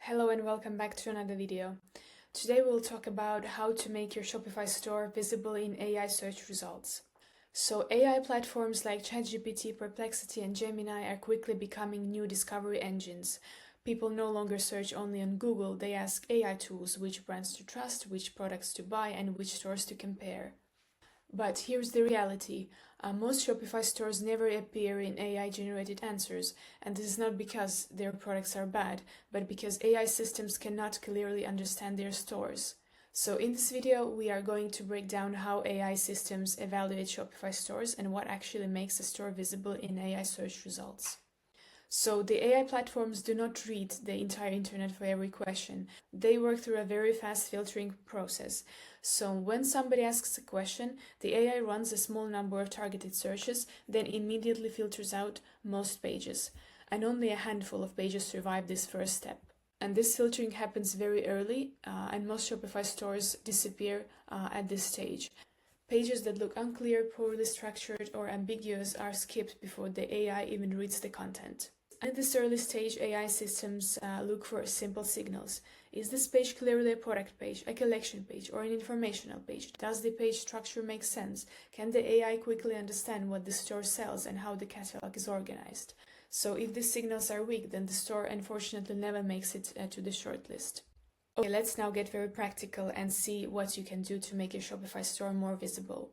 Hello and welcome back to another video. Today we'll talk about how to make your Shopify store visible in AI search results. So AI platforms like ChatGPT, Perplexity and Gemini are quickly becoming new discovery engines. People no longer search only on Google, they ask AI tools which brands to trust, which products to buy and which stores to compare. But here's the reality. Most Shopify stores never appear in AI-generated answers, and this is not because their products are bad, but because AI systems cannot clearly understand their stores. So in this video, we are going to break down how AI systems evaluate Shopify stores and what actually makes a store visible in AI search results. So the AI platforms do not read the entire internet for every question. They work through a very fast filtering process. So when somebody asks a question, the AI runs a small number of targeted searches, then immediately filters out most pages. And only a handful of pages survive this first step. And this filtering happens very early, and most Shopify stores disappear at this stage. Pages that look unclear, poorly structured, or ambiguous are skipped before the AI even reads the content. At this early stage, AI systems look for simple signals. Is this page clearly a product page, a collection page, or an informational page? Does the page structure make sense? Can the AI quickly understand what the store sells and how the catalog is organized? So if these signals are weak, then the store unfortunately never makes it to the shortlist. Okay, let's now get very practical and see what you can do to make your Shopify store more visible.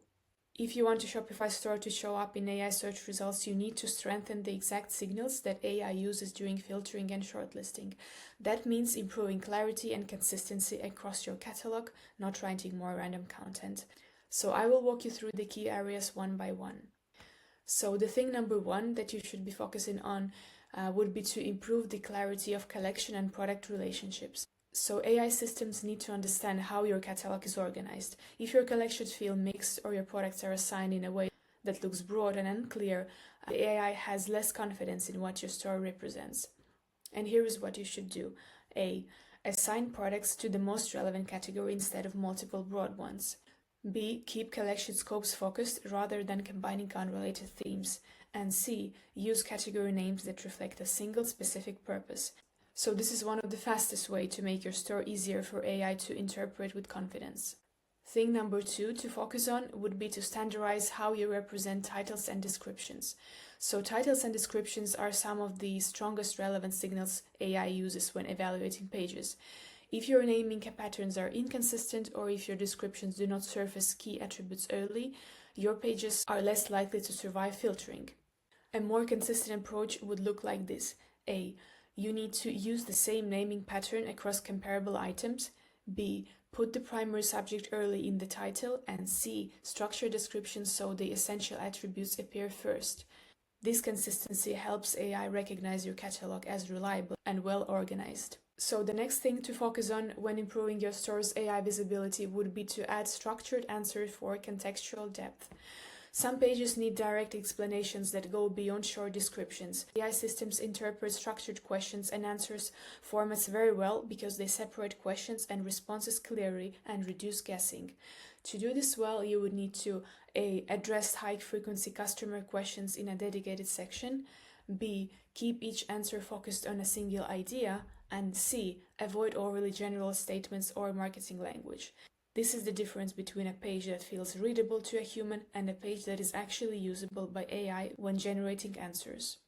If you want a Shopify store to show up in AI search results, you need to strengthen the exact signals that AI uses during filtering and shortlisting. That means improving clarity and consistency across your catalog, not writing more random content. So I will walk you through the key areas one by one. So the thing number one that you should be focusing on would be to improve the clarity of collection and product relationships. So AI systems need to understand how your catalog is organized. If your collections feel mixed or your products are assigned in a way that looks broad and unclear, the AI has less confidence in what your store represents. And here is what you should do. A. Assign products to the most relevant category instead of multiple broad ones. B. Keep collection scopes focused rather than combining unrelated themes. And C. Use category names that reflect a single specific purpose. So this is one of the fastest ways to make your store easier for AI to interpret with confidence. Thing number two to focus on would be to standardize how you represent titles and descriptions. So titles and descriptions are some of the strongest relevant signals AI uses when evaluating pages. If your naming patterns are inconsistent or if your descriptions do not surface key attributes early, your pages are less likely to survive filtering. A more consistent approach would look like this. A. You need to use the same naming pattern across comparable items. B. Put the primary subject early in the title. And C. Structure descriptions so the essential attributes appear first. This consistency helps AI recognize your catalog as reliable and well organized. So the next thing to focus on when improving your store's AI visibility would be to add structured answers for contextual depth. Some pages need direct explanations that go beyond short descriptions. AI systems interpret structured questions and answers formats very well because they separate questions and responses clearly and reduce guessing. To do this well, you would need to A. Address high-frequency customer questions in a dedicated section. B. Keep each answer focused on a single idea. And C. Avoid overly general statements or marketing language. This is the difference between a page that feels readable to a human and a page that is actually usable by AI when generating answers.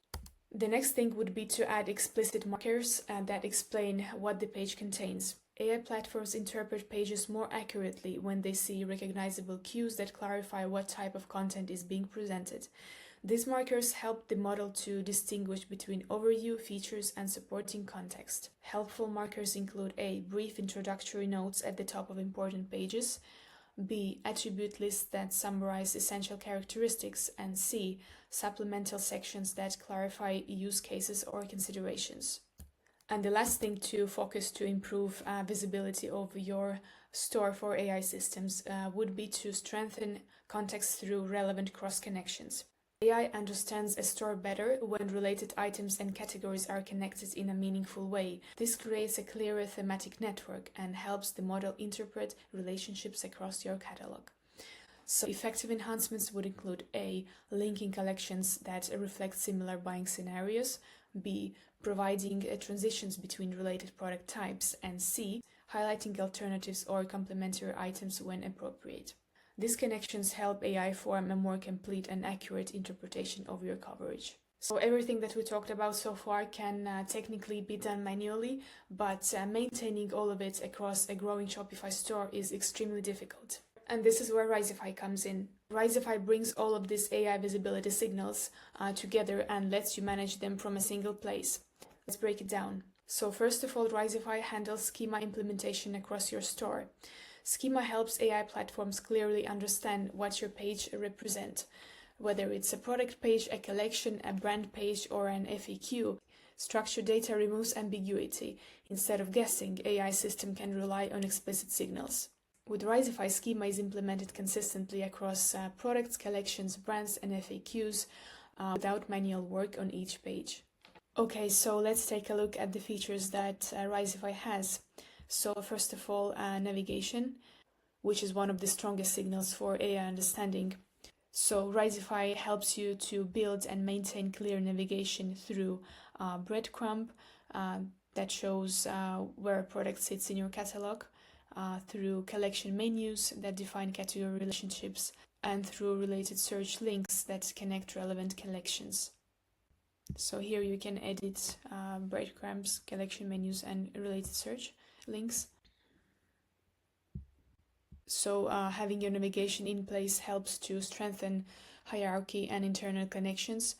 The next thing would be to add explicit markers that explain what the page contains. AI platforms interpret pages more accurately when they see recognizable cues that clarify what type of content is being presented. These markers help the model to distinguish between overview, features, and supporting context. Helpful markers include A. Brief introductory notes at the top of important pages, B. Attribute lists that summarize essential characteristics, and C. Supplemental sections that clarify use cases or considerations. And the last thing to focus to improve visibility of your store for AI systems would be to strengthen context through relevant cross-connections. AI understands a store better when related items and categories are connected in a meaningful way. This creates a clearer thematic network and helps the model interpret relationships across your catalog. So effective enhancements would include A. Linking collections that reflect similar buying scenarios. B. providing transitions between related product types, and C, highlighting alternatives or complementary items when appropriate. These connections help AI form a more complete and accurate interpretation of your coverage. So everything that we talked about so far can technically be done manually, but maintaining all of it across a growing Shopify store is extremely difficult. And this is where Risify comes in. Risify brings all of these AI visibility signals together and lets you manage them from a single place. Let's break it down. So first of all, Risify handles schema implementation across your store. Schema helps AI platforms clearly understand what your page represents. Whether it's a product page, a collection, a brand page, or an FAQ, structured data removes ambiguity. Instead of guessing, AI system can rely on explicit signals. With Risify, schema is implemented consistently across products, collections, brands, and FAQs without manual work on each page. Okay, so let's take a look at the features that Risify has. So first of all, navigation, which is one of the strongest signals for AI understanding. So Risify helps you to build and maintain clear navigation through breadcrumb that shows where a product sits in your catalog, through collection menus that define category relationships, and through related search links that connect relevant collections. So here you can edit breadcrumbs, collection menus, and related search links. So having your navigation in place helps to strengthen hierarchy and internal connections,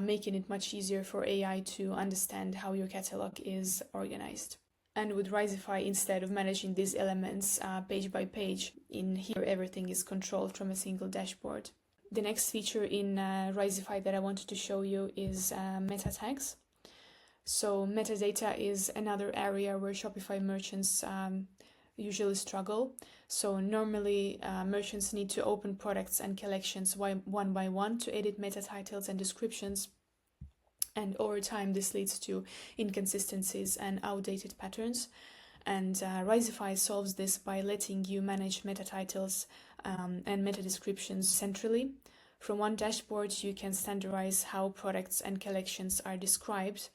making it much easier for AI to understand how your catalog is organized. And with Risify, instead of managing these elements page by page, in here everything is controlled from a single dashboard. The next feature in Risify that I wanted to show you is meta tags. So metadata is another area where Shopify merchants usually struggle. So normally merchants need to open products and collections one by one to edit meta titles and descriptions. And over time, this leads to inconsistencies and outdated patterns. And Risify solves this by letting you manage meta titles and meta descriptions centrally. From one dashboard, you can standardize how products and collections are described,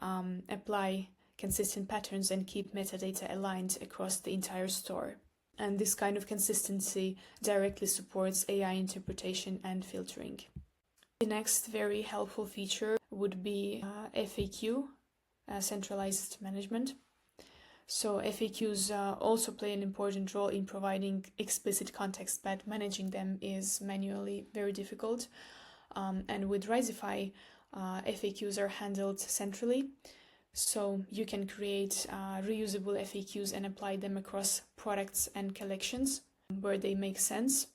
apply consistent patterns, and keep metadata aligned across the entire store. And this kind of consistency directly supports AI interpretation and filtering. The next very helpful feature would be FAQ, centralized management. So FAQs also play an important role in providing explicit context, but managing them is manually very difficult. And with Risify, FAQs are handled centrally. So you can create reusable FAQs and apply them across products and collections where they make sense.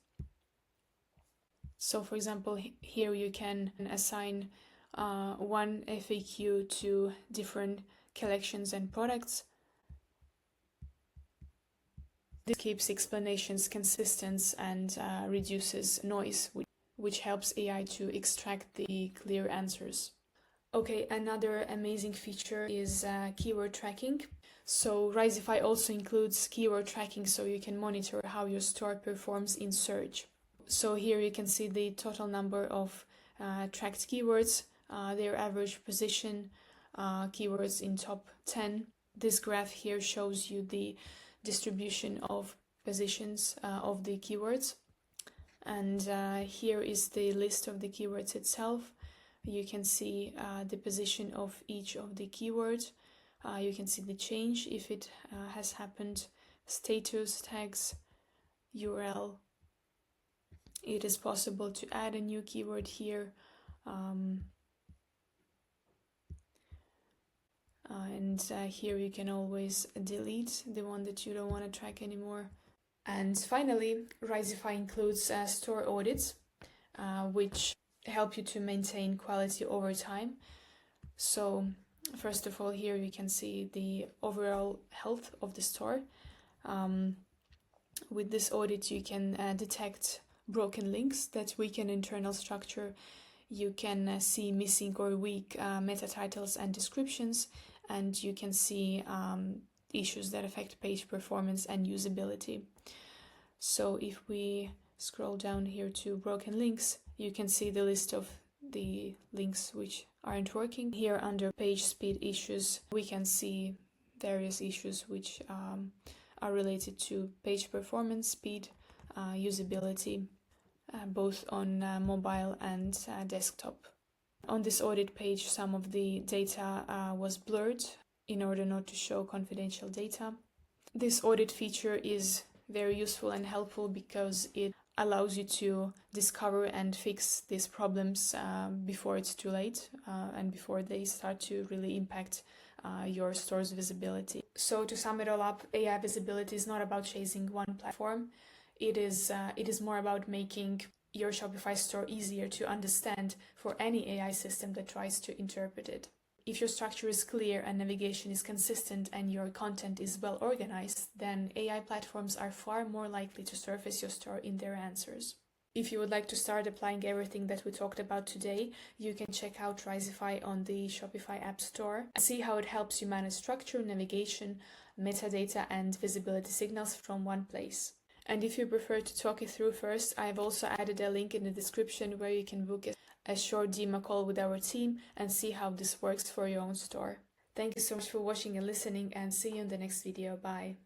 So for example, here you can assign one FAQ to different collections and products. This keeps explanations consistent and reduces noise, which helps AI to extract the clear answers. Okay, another amazing feature is keyword tracking. So Risify also includes keyword tracking, so you can monitor how your store performs in search. So here you can see the total number of tracked keywords, their average position, keywords in top 10. This graph here shows you the distribution of positions of the keywords. And here is the list of the keywords itself. You can see the position of each of the keywords. You can see the change if it has happened, status, tags, URL. It is possible to add a new keyword here. And here you can always delete the one that you don't want to track anymore. And finally, Risify includes store audits, which help you to maintain quality over time. So first of all, here you can see the overall health of the store. With this audit, you can detect broken links that weaken internal structure. You can see missing or weak meta titles and descriptions, and you can see issues that affect page performance and usability. So if we scroll down here to broken links, you can see the list of the links which aren't working. Here under page speed issues, we can see various issues which are related to page performance, speed, usability, both on mobile and desktop. On this audit page, some of the data was blurred in order not to show confidential data. This audit feature is very useful and helpful because it allows you to discover and fix these problems before it's too late and before they start to really impact your store's visibility. So to sum it all up, AI visibility is not about chasing one platform. It is more about making your Shopify store easier to understand for any AI system that tries to interpret it. If your structure is clear and navigation is consistent and your content is well organized, then AI platforms are far more likely to surface your store in their answers. If you would like to start applying everything that we talked about today, you can check out Risify on the Shopify App Store and see how it helps you manage structure, navigation, metadata, and visibility signals from one place. And if you prefer to talk it through first, I've also added a link in the description where you can book a short demo call with our team and see how this works for your own store. Thank you so much for watching and listening, and see you in the next video. Bye.